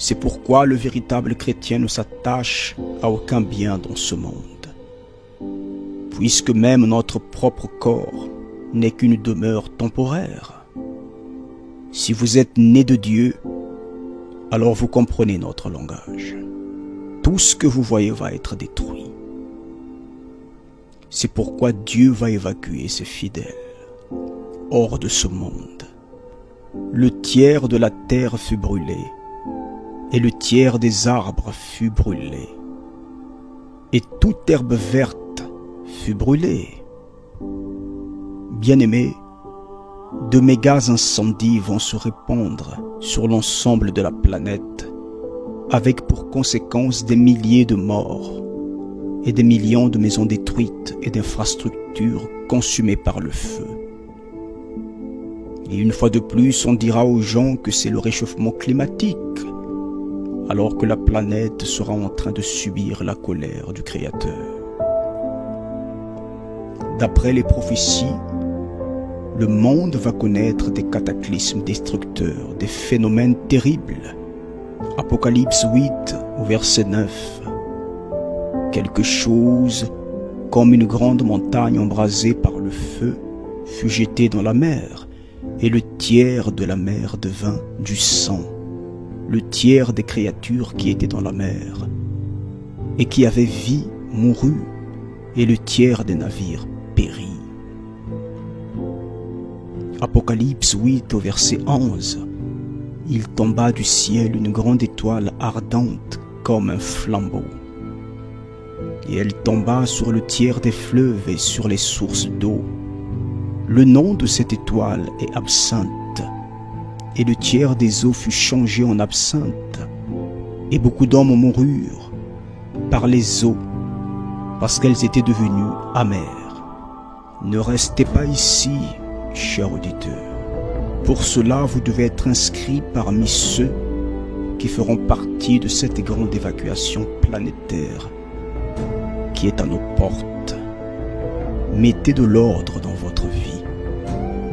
C'est pourquoi le véritable chrétien ne s'attache à aucun bien dans ce monde. Puisque même notre propre corps n'est qu'une demeure temporaire. Si vous êtes né de Dieu, alors vous comprenez notre langage. Tout ce que vous voyez va être détruit. C'est pourquoi Dieu va évacuer ses fidèles hors de ce monde. Le tiers de la terre fut brûlé, et le tiers des arbres fut brûlé, et toute herbe verte fut brûlée. Bien-aimés, de méga incendies vont se répandre sur l'ensemble de la planète, avec pour conséquence des milliers de morts et des millions de maisons détruites et d'infrastructures consumées par le feu. Et une fois de plus, on dira aux gens que c'est le réchauffement climatique, alors que la planète sera en train de subir la colère du Créateur. D'après les prophéties, le monde va connaître des cataclysmes destructeurs, des phénomènes terribles. Apocalypse 8, au verset 9. Quelque chose comme une grande montagne embrasée par le feu fut jetée dans la mer, et le tiers de la mer devint du sang. Le tiers des créatures qui étaient dans la mer et qui avaient vie mourut, et le tiers des navires périt. Apocalypse 8 au verset 11. Il tomba du ciel une grande étoile ardente comme un flambeau. Et elle tomba sur le tiers des fleuves et sur les sources d'eau. Le nom de cette étoile est absinthe, et le tiers des eaux fut changé en absinthe, et beaucoup d'hommes moururent par les eaux, parce qu'elles étaient devenues amères. Ne restez pas ici, chers auditeurs. Pour cela, vous devez être inscrits parmi ceux qui feront partie de cette grande évacuation planétaire qui est à nos portes. Mettez de l'ordre dans votre vie.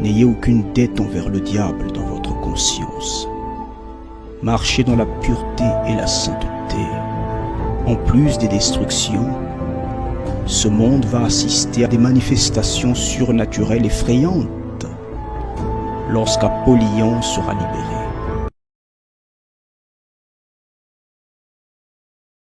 N'ayez aucune dette envers le diable dans votre conscience. Marchez dans la pureté et la sainteté. En plus des destructions, ce monde va assister à des manifestations surnaturelles effrayantes lorsqu'Apollyon sera libéré.